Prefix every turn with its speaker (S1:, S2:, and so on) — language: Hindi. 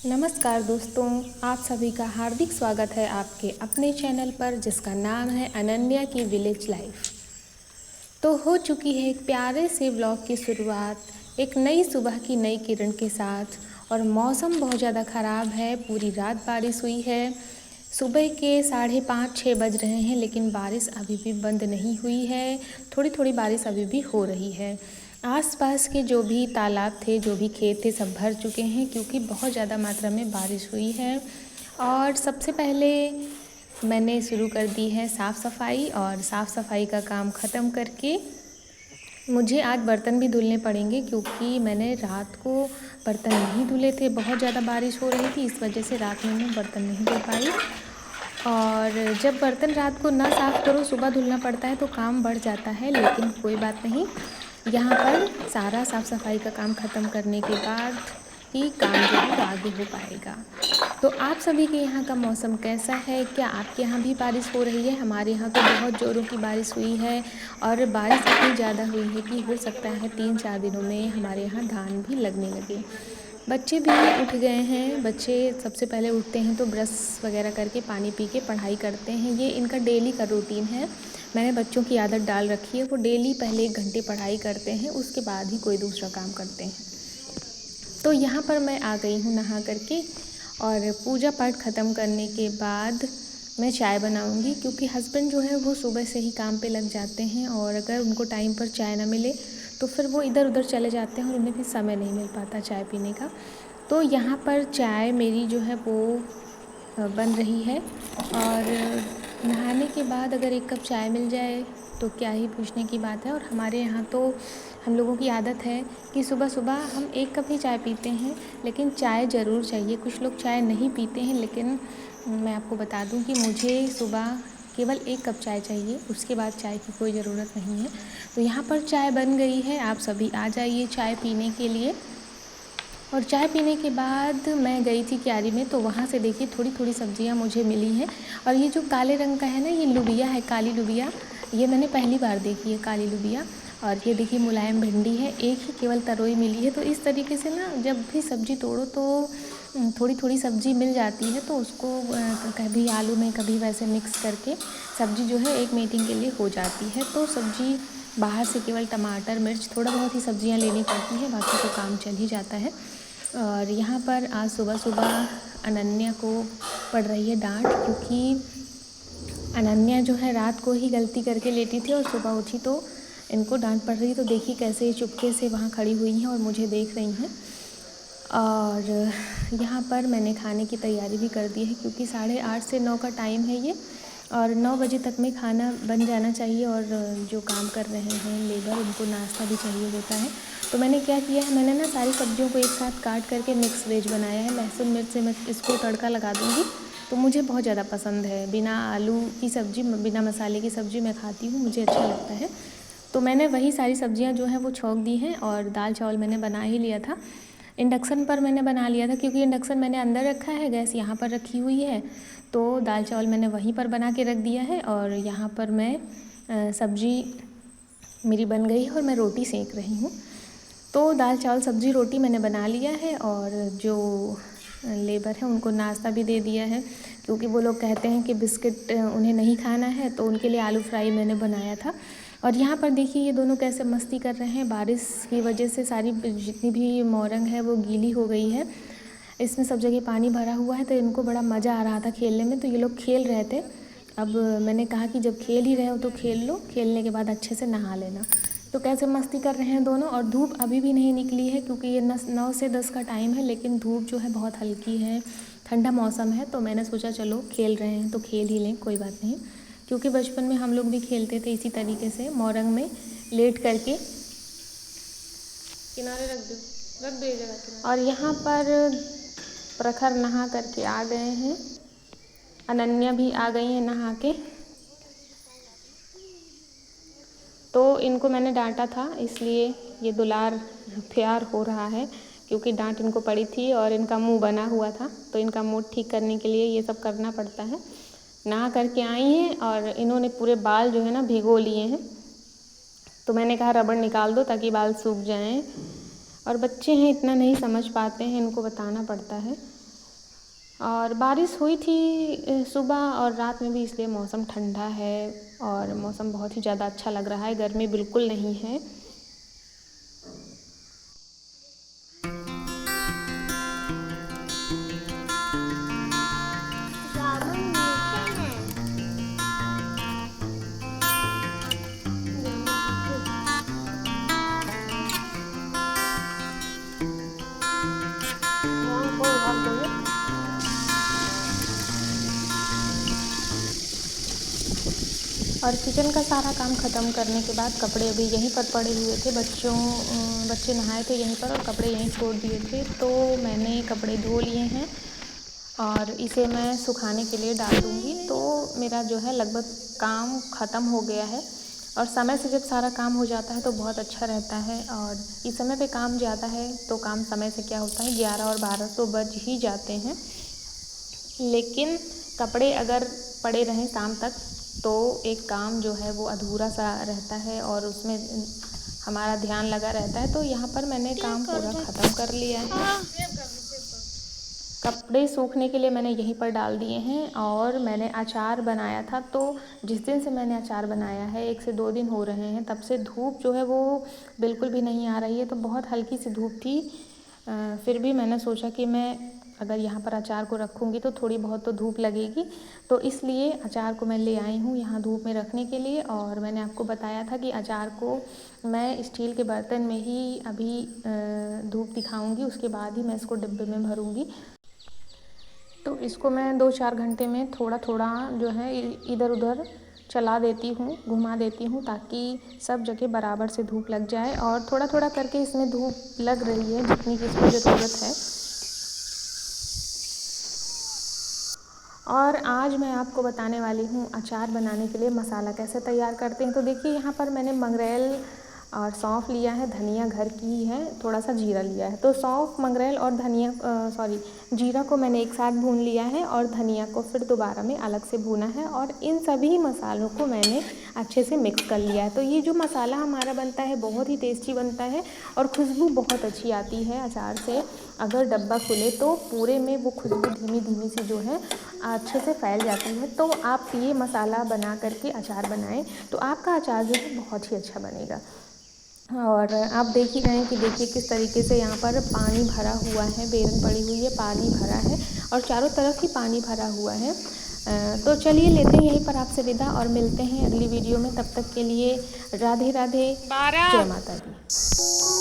S1: नमस्कार दोस्तों, आप सभी का हार्दिक स्वागत है आपके अपने चैनल पर जिसका नाम है अनन्या की विलेज लाइफ। तो हो चुकी है एक प्यारे से व्लॉग की शुरुआत एक नई सुबह की नई किरण के साथ। और मौसम बहुत ज़्यादा ख़राब है, पूरी रात बारिश हुई है। सुबह के 5:30-6 बज रहे हैं लेकिन बारिश अभी भी बंद नहीं हुई है। थोड़ी थोड़ी बारिश अभी भी हो रही है। आसपास के जो भी तालाब थे, जो भी खेत थे, सब भर चुके हैं क्योंकि बहुत ज़्यादा मात्रा में बारिश हुई है। और सबसे पहले मैंने शुरू कर दी है साफ़ सफाई, और साफ़ सफाई का काम ख़त्म करके मुझे आज बर्तन भी धुलने पड़ेंगे क्योंकि मैंने रात को बर्तन नहीं धुले थे। बहुत ज़्यादा बारिश हो रही थी, इस वजह से रात में मैं बर्तन नहीं धुल पाई। और जब बर्तन रात को ना साफ़ करो, सुबह धुलना पड़ता है तो काम बढ़ जाता है, लेकिन कोई बात नहीं। यहाँ पर सारा साफ़ सफाई का काम ख़त्म करने के बाद ही काम जो है आगे हो पाएगा। तो आप सभी के यहाँ का मौसम कैसा है? क्या आपके यहाँ भी बारिश हो रही है? हमारे यहाँ तो बहुत ज़ोरों की बारिश हुई है, और बारिश इतनी ज़्यादा हुई है कि हो सकता है 3-4 दिनों में हमारे यहाँ धान भी लगने लगे। बच्चे भी उठ गए हैं। बच्चे सबसे पहले उठते हैं तो ब्रश वगैरह करके पानी पी के पढ़ाई करते हैं, ये इनका डेली का रूटीन है। मैंने बच्चों की आदत डाल रखी है, वो डेली पहले 1 घंटे पढ़ाई करते हैं, उसके बाद ही कोई दूसरा काम करते हैं। तो यहाँ पर मैं आ गई हूँ नहा करके, और पूजा पाठ ख़त्म करने के बाद मैं चाय बनाऊँगी क्योंकि हस्बैंड जो है वो सुबह से ही काम पे लग जाते हैं, और अगर उनको टाइम पर चाय ना मिले तो फिर वो इधर उधर चले जाते हैं और उन्हें भी समय नहीं मिल पाता चाय पीने का। तो यहाँ पर चाय मेरी जो है वो बन रही है, और नहाने के बाद अगर 1 कप चाय मिल जाए तो क्या ही पूछने की बात है। और हमारे यहाँ तो हम लोगों की आदत है कि सुबह सुबह हम 1 कप ही चाय पीते हैं, लेकिन चाय ज़रूर चाहिए। कुछ लोग चाय नहीं पीते हैं, लेकिन मैं आपको बता दूं कि मुझे सुबह केवल 1 कप चाय चाहिए, उसके बाद चाय की कोई ज़रूरत नहीं है। तो यहाँ पर चाय बन गई है, आप सभी आ जाइए चाय पीने के लिए। और चाय पीने के बाद मैं गई थी क्यारी में, तो वहाँ से देखिए थोड़ी थोड़ी सब्जियाँ मुझे मिली हैं। और ये जो काले रंग का है ना, ये लुबिया है, काली लुबिया। ये मैंने पहली बार देखी है काली लुबिया। और ये देखिए मुलायम भिंडी है, एक ही केवल तरोई मिली है। तो इस तरीके से ना जब भी सब्ज़ी तोड़ो तो थोड़ी थोड़ी सब्ज़ी मिल जाती है, तो उसको कभी आलू में कभी वैसे मिक्स करके सब्ज़ी जो है एक मीटिंग के लिए हो जाती है। तो सब्ज़ी बाहर से केवल टमाटर मिर्च थोड़ा बहुत ही सब्ज़ियाँ लेनी पड़ती हैं, बाकी तो काम चल ही जाता है। और यहाँ पर आज सुबह सुबह अनन्या को पड़ रही है डांट, क्योंकि अनन्या जो है रात को ही गलती करके लेटी थी और सुबह उठी तो इनको डांट पड़ रही। तो देखिए कैसे चुपके से वहाँ खड़ी हुई हैं और मुझे देख रही हैं। और यहाँ पर मैंने खाने की तैयारी भी कर दी है क्योंकि 8:30 से 9 का टाइम है ये, और 9 बजे तक में खाना बन जाना चाहिए। और जो काम कर रहे हैं लेबर, उनको नाश्ता भी चाहिए होता है। तो मैंने क्या किया है, मैंने ना सारी सब्जियों को एक साथ काट करके मिक्स वेज बनाया है। लहसुन मिर्च से मैं इसको तड़का लगा दूँगी, तो मुझे बहुत ज़्यादा पसंद है। बिना आलू की सब्ज़ी, बिना मसाले की सब्ज़ी मैं खाती हूँ, मुझे अच्छा लगता है। तो मैंने वही सारी सब्जियां जो हैं वो छौंक दी हैं, और दाल चावल मैंने बना ही लिया था। इंडक्शन पर मैंने बना लिया था क्योंकि इंडक्शन मैंने अंदर रखा है, गैस यहाँ पर रखी हुई है। तो दाल चावल मैंने वहीं पर बना के रख दिया है, और यहाँ पर मैं सब्ज़ी मेरी बन गई है और मैं रोटी सेक रही हूँ। तो दाल चावल सब्ज़ी रोटी मैंने बना लिया है, और जो लेबर है उनको नाश्ता भी दे दिया है, क्योंकि वो लोग कहते हैं कि बिस्किट उन्हें नहीं खाना है, तो उनके लिए आलू फ्राई मैंने बनाया था। और यहाँ पर देखिए ये दोनों कैसे मस्ती कर रहे हैं। बारिश की वजह से सारी जितनी भी मोरंग है वो गीली हो गई है, इसमें सब जगह पानी भरा हुआ है। तो इनको बड़ा मज़ा आ रहा था खेलने में, तो ये लोग खेल रहे थे। अब मैंने कहा कि जब खेल ही रहे हो तो खेल लो, खेलने के बाद अच्छे से नहा लेना। तो कैसे मस्ती कर रहे हैं दोनों। और धूप अभी भी नहीं निकली है क्योंकि ये 9 से 10 का टाइम है, लेकिन धूप जो है बहुत हल्की है, ठंडा मौसम है। तो मैंने सोचा चलो खेल रहे हैं तो खेल ही लें, कोई बात नहीं। क्योंकि बचपन में हम लोग भी खेलते थे इसी तरीके से, मोरंग में लेट करके। किनारे रख दो ये जगह किनारे। और यहाँ पर प्रखर नहा करके आ गए हैं, अनन्या भी आ गई हैं नहा के। तो इनको मैंने डांटा था, इसलिए ये दुलार प्यार हो रहा है, क्योंकि डांट इनको पड़ी थी और इनका मुंह बना हुआ था। तो इनका मूड ठीक करने के लिए ये सब करना पड़ता है। नहा करके आई हैं और इन्होंने पूरे बाल जो है ना भिगो लिए हैं। तो मैंने कहा रबड़ निकाल दो ताकि बाल सूख जाएं। और बच्चे हैं, इतना नहीं समझ पाते हैं, इनको बताना पड़ता है। और बारिश हुई थी सुबह और रात में भी, इसलिए मौसम ठंडा है और मौसम बहुत ही ज़्यादा अच्छा लग रहा है, गर्मी बिल्कुल नहीं है। और किचन का सारा काम ख़त्म करने के बाद कपड़े अभी यहीं पर पड़े हुए थे, बच्चे नहाए थे यहीं पर और कपड़े यहीं छोड़ दिए थे, तो मैंने कपड़े धो लिए हैं और इसे मैं सुखाने के लिए डाल दूँगी। तो मेरा जो है लगभग काम ख़त्म हो गया है। और समय से जब सारा काम हो जाता है तो बहुत अच्छा रहता है, और इस समय पे काम ज़्यादा है तो काम समय से क्या होता है 11 और 12 तो बज ही जाते हैं। लेकिन कपड़े अगर पड़े रहें शाम तक तो एक काम जो है वो अधूरा सा रहता है और उसमें हमारा ध्यान लगा रहता है। तो यहाँ पर मैंने काम पूरा ख़त्म कर लिया है। कपड़े सूखने के लिए मैंने यहीं पर डाल दिए हैं। और मैंने अचार बनाया था, तो जिस दिन से मैंने अचार बनाया है 1 से 2 दिन हो रहे हैं, तब से धूप जो है वो बिल्कुल भी नहीं आ रही है। तो बहुत हल्की सी धूप थी, फिर भी मैंने सोचा कि मैं अगर यहाँ पर अचार को रखूँगी तो थोड़ी बहुत तो धूप लगेगी, तो इसलिए अचार को मैं ले आई हूँ यहाँ धूप में रखने के लिए। और मैंने आपको बताया था कि अचार को मैं स्टील के बर्तन में ही अभी धूप दिखाऊँगी, उसके बाद ही मैं इसको डिब्बे में भरूँगी। तो इसको मैं 2-4 घंटे में थोड़ा थोड़ा जो है इधर उधर चला देती हूँ, घुमा देती हूँ, ताकि सब जगह बराबर से धूप लग जाए। और थोड़ा थोड़ा करके इसमें धूप लग रही है जितनी की इसको ज़रूरत है। और आज मैं आपको बताने वाली हूँ अचार बनाने के लिए मसाला कैसे तैयार करते हैं। तो देखिए यहाँ पर मैंने मंगरेल और सौंफ लिया है, धनिया घर की ही है, थोड़ा सा जीरा लिया है। तो सौंफ, मंगरेल और जीरा को मैंने एक साथ भून लिया है और धनिया को फिर दोबारा में अलग से भूना है। और इन सभी मसालों को मैंने अच्छे से मिक्स कर लिया है। तो ये जो मसाला हमारा बनता है बहुत ही टेस्टी बनता है और खुशबू बहुत अच्छी आती है अचार से। अगर डब्बा खुले तो पूरे में वो खुशबू धीमी धीमी सी जो है अच्छे से फैल जाती है। तो आप ये मसाला बना करके अचार बनाएं तो आपका अचार जो है बहुत ही अच्छा बनेगा। और आप देख ही रहे हैं कि देखिए किस तरीके से यहाँ पर पानी भरा हुआ है, बेलन पड़ी हुई है, पानी भरा है और चारों तरफ ही पानी भरा हुआ है। तो चलिए लेते हैं यहीं पर आपसे विदा और मिलते हैं अगली वीडियो में। तब तक के लिए राधे राधे, जय माता दी।